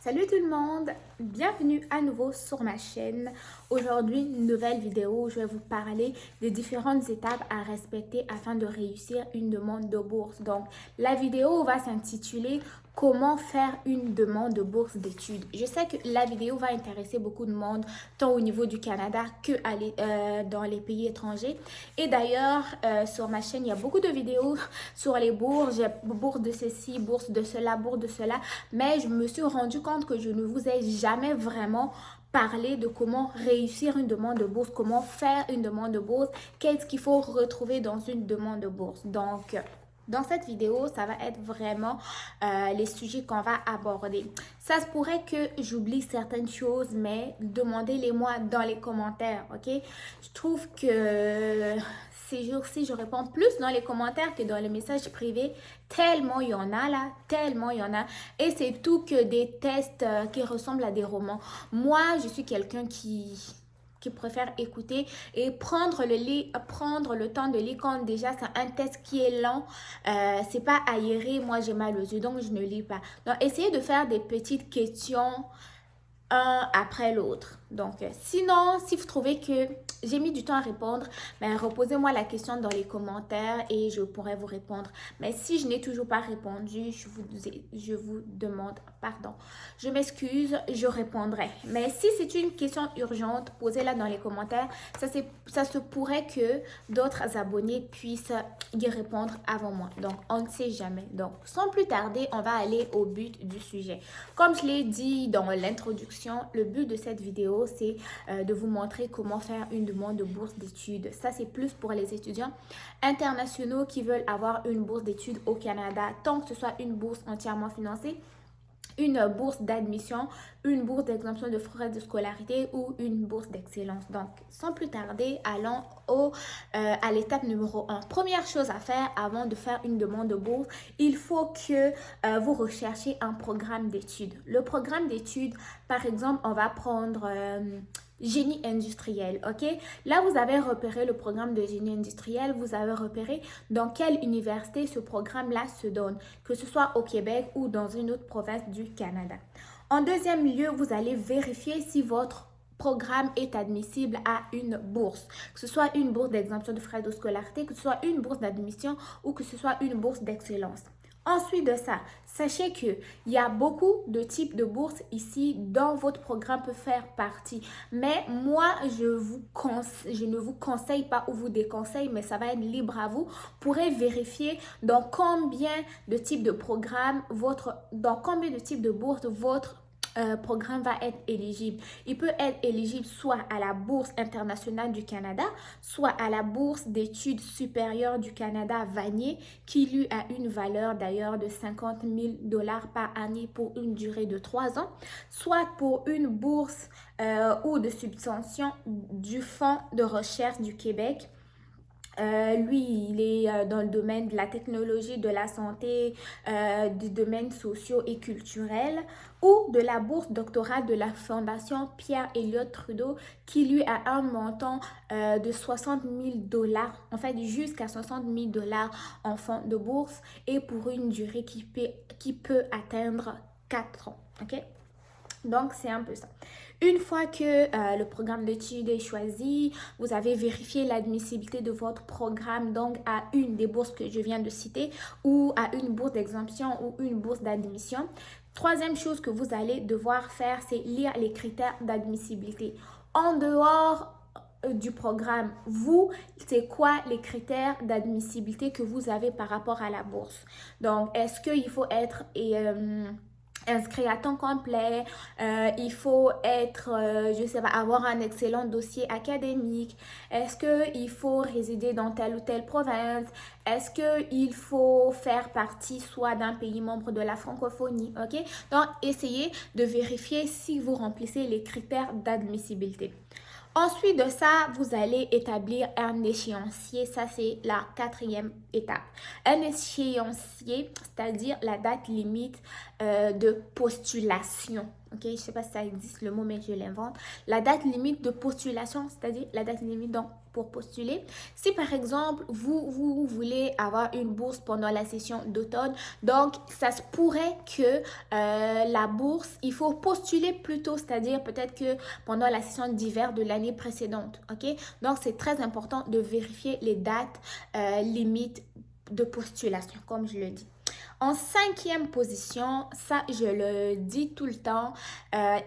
Salut tout le monde, bienvenue à nouveau sur ma chaîne. Aujourd'hui, une nouvelle vidéo où je vais vous parler des différentes étapes à respecter afin de réussir une demande de bourse. Donc, la vidéo va s'intituler Comment faire une demande de bourse d'études. Je sais que la vidéo va intéresser beaucoup de monde, tant au niveau du Canada que dans les pays étrangers. Et d'ailleurs, sur ma chaîne, il y a beaucoup de vidéos sur les bourses, bourse de ceci, bourse de cela, bourse de cela. Mais je me suis rendu compte que je ne vous ai jamais vraiment parlé de comment réussir une demande de bourse, comment faire une demande de bourse, qu'est-ce qu'il faut retrouver dans une demande de bourse. Donc, dans cette vidéo, ça va être vraiment les sujets qu'on va aborder. Ça se pourrait que j'oublie certaines choses, mais demandez-les-moi dans les commentaires, ok? Je trouve que ces jours-ci, je réponds plus dans les commentaires que dans les messages privés. Tellement il y en a là, tellement il y en a. Et c'est tout que des tests qui ressemblent à des romans. Moi, je suis quelqu'un qui préfère écouter et prendre le temps de lire quand déjà c'est un test qui est lent, c'est pas aéré, moi j'ai mal aux yeux donc je ne lis pas. Donc essayez de faire des petites questions un après l'autre. Donc, sinon, si vous trouvez que j'ai mis du temps à répondre, ben, reposez-moi la question dans les commentaires et je pourrai vous répondre. Mais si je n'ai toujours pas répondu, je vous demande pardon. Je m'excuse, je répondrai. Mais si c'est une question urgente, posez-la dans les commentaires. Ça se pourrait que d'autres abonnés puissent y répondre avant moi. Donc, on ne sait jamais. Donc, sans plus tarder, on va aller au but du sujet. Comme je l'ai dit dans l'introduction, le but de cette vidéo, c'est de vous montrer comment faire une demande de bourse d'études. Ça, c'est plus pour les étudiants internationaux qui veulent avoir une bourse d'études au Canada, tant que ce soit une bourse entièrement financée, une bourse d'admission, une bourse d'exemption de frais de scolarité ou une bourse d'excellence. Donc, sans plus tarder, allons à l'étape numéro 1. Première chose à faire avant de faire une demande de bourse, il faut que vous recherchiez un programme d'études. Le programme d'études, par exemple, on va prendre génie industriel, ok? Là, vous avez repéré le programme de génie industriel, vous avez repéré dans quelle université ce programme-là se donne, que ce soit au Québec ou dans une autre province du Canada. En deuxième lieu, vous allez vérifier si votre programme est admissible à une bourse, que ce soit une bourse d'exemption de frais de scolarité, que ce soit une bourse d'admission ou que ce soit une bourse d'excellence. Ensuite de ça, sachez qu'il y a beaucoup de types de bourses ici dont votre programme peut faire partie. Mais moi, je ne vous conseille pas ou vous déconseille, mais ça va être libre à vous. Vous pourrez vérifier dans combien de types de programmes, dans combien de types de bourses votre programme va être éligible. Il peut être éligible soit à la Bourse internationale du Canada, soit à la Bourse d'études supérieures du Canada Vanier, qui lui a une valeur d'ailleurs de 50 000 $ par année pour une durée de 3 ans, soit pour une bourse ou de subvention du Fonds de recherche du Québec. Lui, il est dans le domaine de la technologie, de la santé, du domaine socio et culturel, ou de la bourse doctorale de la Fondation Pierre-Elliott Trudeau, qui lui a un montant de 60 000 $, en fait jusqu'à 60 000 $ en fonds de bourse, et pour une durée qui peut atteindre 4 ans. Ok? Donc, c'est un peu ça. Une fois que le programme d'études est choisi, vous avez vérifié l'admissibilité de votre programme donc à une des bourses que je viens de citer ou à une bourse d'exemption ou une bourse d'admission. Troisième chose que vous allez devoir faire, c'est lire les critères d'admissibilité. En dehors du programme, c'est quoi les critères d'admissibilité que vous avez par rapport à la bourse? Donc, est-ce qu'il faut être inscrit à temps complet, il faut être, je sais pas, avoir un excellent dossier académique, est-ce qu'il faut résider dans telle ou telle province, est-ce qu'il faut faire partie soit d'un pays membre de la francophonie, ok? Donc, essayez de vérifier si vous remplissez les critères d'admissibilité. Ensuite de ça, vous allez établir un échéancier. Ça, c'est la quatrième étape. Un échéancier, c'est-à-dire la date limite de postulation. Ok, je sais pas si ça existe le mot, mais je l'invente. La date limite de postulation, c'est-à-dire la date limite donc pour postuler. Si par exemple vous voulez avoir une bourse pendant la session d'automne, donc ça se pourrait que la bourse, il faut postuler plus tôt, c'est-à-dire peut-être que pendant la session d'hiver de l'année précédente. Ok, donc c'est très important de vérifier les dates limites de postulation, comme je le dis. En cinquième position, ça je le dis tout le temps,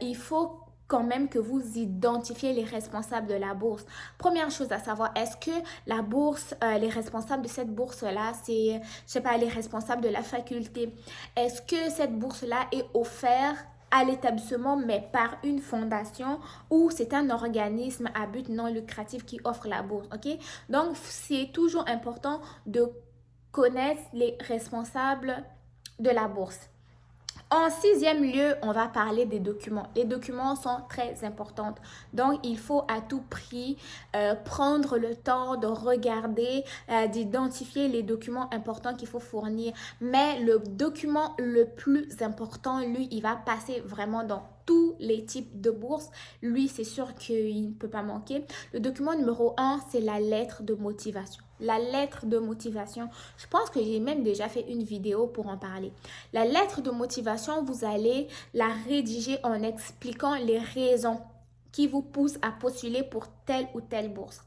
il faut quand même que vous identifiez les responsables de la bourse. Première chose à savoir, est-ce que la bourse, les responsables de cette bourse-là, c'est, je sais pas, les responsables de la faculté. Est-ce que cette bourse-là est offerte à l'établissement, mais par une fondation ou c'est un organisme à but non lucratif qui offre la bourse, ok? Donc, c'est toujours important de connaissent les responsables de la bourse. En sixième lieu, on va parler des documents. Les documents sont très importants. Donc, il faut à tout prix prendre le temps de regarder, d'identifier les documents importants qu'il faut fournir. Mais le document le plus important, lui, il va passer vraiment dans tous les types de bourses. Lui, c'est sûr qu'il ne peut pas manquer. Le document numéro 1, c'est la lettre de motivation. La lettre de motivation, je pense que j'ai même déjà fait une vidéo pour en parler. La lettre de motivation, vous allez la rédiger en expliquant les raisons qui vous poussent à postuler pour telle ou telle bourse.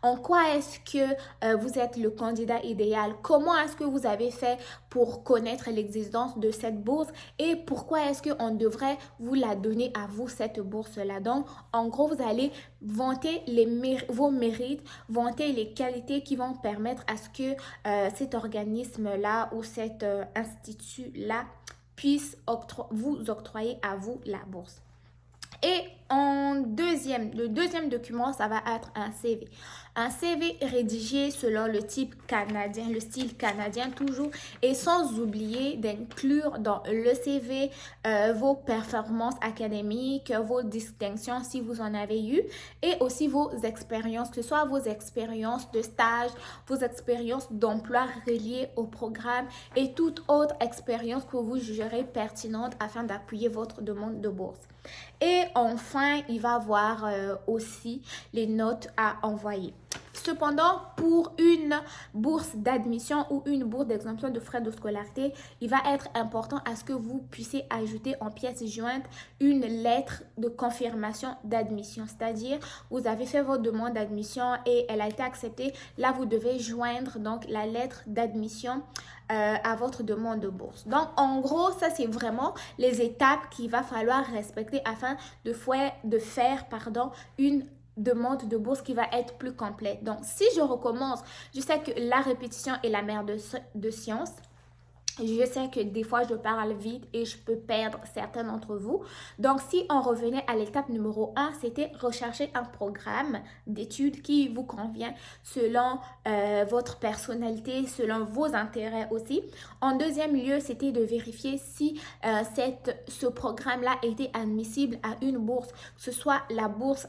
En quoi est-ce que vous êtes le candidat idéal? Comment est-ce que vous avez fait pour connaître l'existence de cette bourse? Et pourquoi est-ce qu'on devrait vous la donner à vous, cette bourse-là? Donc, en gros, vous allez vanter vos mérites, vanter les qualités qui vont permettre à ce que cet organisme-là ou cet institut-là puisse vous octroyer à vous la bourse. Et le deuxième document, ça va être un CV. Un CV rédigé selon le type canadien, le style canadien toujours, et sans oublier d'inclure dans le CV vos performances académiques, vos distinctions si vous en avez eu, et aussi vos expériences, que ce soit vos expériences de stage, vos expériences d'emploi reliées au programme et toute autre expérience que vous jugerez pertinente afin d'appuyer votre demande de bourse. Et enfin, il va avoir aussi les notes à envoyer. Cependant, pour une bourse d'admission ou une bourse d'exemption de frais de scolarité, il va être important à ce que vous puissiez ajouter en pièce jointe une lettre de confirmation d'admission. C'est-à-dire, vous avez fait votre demande d'admission et elle a été acceptée. Là, vous devez joindre donc la lettre d'admission à votre demande de bourse. Donc, en gros, ça, c'est vraiment les étapes qu'il va falloir respecter afin de faire une demande de bourse qui va être plus complète. Donc, si je recommence, je sais que la répétition est la mère de science. Je sais que des fois, je parle vite et je peux perdre certains d'entre vous. Donc, si on revenait à l'étape numéro 1, c'était rechercher un programme d'études qui vous convient selon votre personnalité, selon vos intérêts aussi. En deuxième lieu, c'était de vérifier si ce programme-là était admissible à une bourse, que ce soit la bourse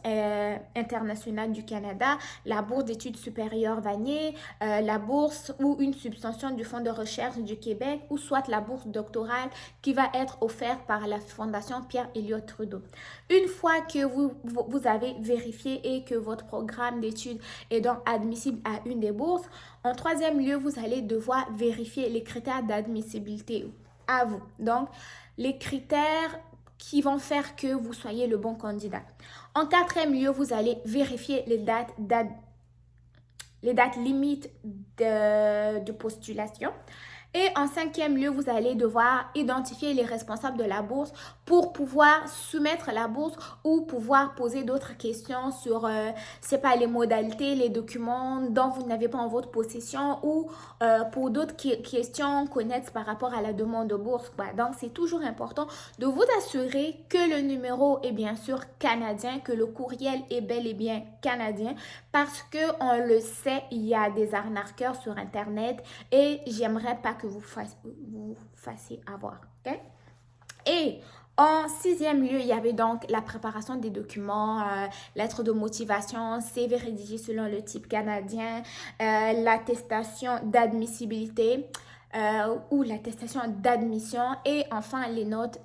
internationale du Canada, la bourse d'études supérieures Vanier, la bourse ou une subvention du Fonds de recherche du Québec, ou soit la bourse doctorale qui va être offerte par la Fondation Pierre-Elliott Trudeau. Une fois que vous avez vérifié et que votre programme d'études est donc admissible à une des bourses, en troisième lieu, vous allez devoir vérifier les critères d'admissibilité à vous. Donc, les critères qui vont faire que vous soyez le bon candidat. En quatrième lieu, vous allez vérifier les dates limites de postulation. Et en cinquième lieu, vous allez devoir identifier les responsables de la bourse pour pouvoir soumettre la bourse ou pouvoir poser d'autres questions sur, c'est pas les modalités, les documents dont vous n'avez pas en votre possession ou pour d'autres questions connexes par rapport à la demande de bourse. Donc, c'est toujours important de vous assurer que le numéro est bien sûr canadien, que le courriel est bel et bien canadien parce que on le sait, il y a des arnaqueurs sur Internet et j'aimerais pas que vous fassiez avoir. Okay? Et en sixième lieu, il y avait donc la préparation des documents, lettres de motivation, CV rédigé selon le type canadien, l'attestation d'admissibilité ou l'attestation d'admission et enfin les notes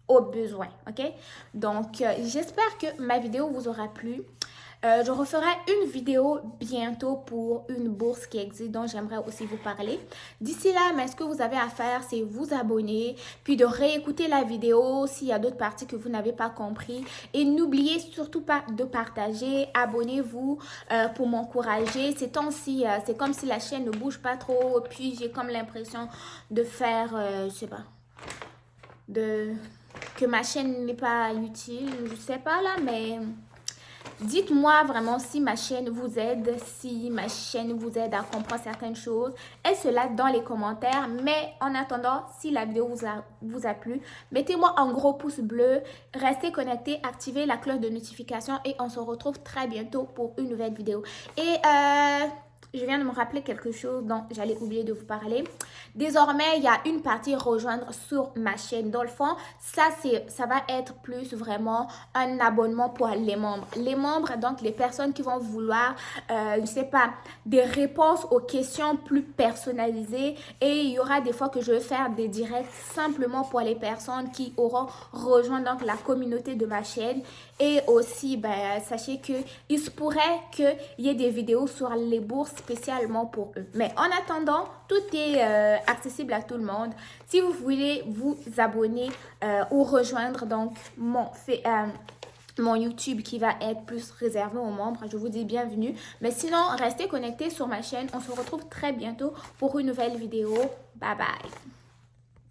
au besoin, ok? Donc, j'espère que ma vidéo vous aura plu. Je referai une vidéo bientôt pour une bourse qui existe dont j'aimerais aussi vous parler. D'ici là, mais ce que vous avez à faire, c'est vous abonner, puis de réécouter la vidéo s'il y a d'autres parties que vous n'avez pas compris. Et n'oubliez surtout pas de partager, abonnez-vous pour m'encourager. Ces temps-ci, c'est comme si la chaîne ne bouge pas trop, puis j'ai comme l'impression de faire, je sais pas, que ma chaîne n'est pas utile, je sais pas là, mais... Dites-moi vraiment si ma chaîne vous aide, si ma chaîne vous aide à comprendre certaines choses. Et cela dans les commentaires. Mais en attendant, si la vidéo vous a plu, mettez-moi un gros pouce bleu. Restez connectés, activez la cloche de notification et on se retrouve très bientôt pour une nouvelle vidéo. Et je viens de me rappeler quelque chose dont j'allais oublier de vous parler. Désormais, il y a une partie rejoindre sur ma chaîne. Dans le fond, ça va être plus vraiment un abonnement pour les membres. Les membres, donc les personnes qui vont vouloir, je sais pas, des réponses aux questions plus personnalisées. Et il y aura des fois que je vais faire des directs simplement pour les personnes qui auront rejoint donc la communauté de ma chaîne. Et aussi, ben, sachez qu'il se pourrait qu'il y ait des vidéos sur les bourses spécialement pour eux. Mais en attendant, tout est accessible à tout le monde. Si vous voulez vous abonner ou rejoindre donc mon YouTube qui va être plus réservé aux membres, je vous dis bienvenue. Mais sinon, restez connectés sur ma chaîne. On se retrouve très bientôt pour une nouvelle vidéo. Bye bye!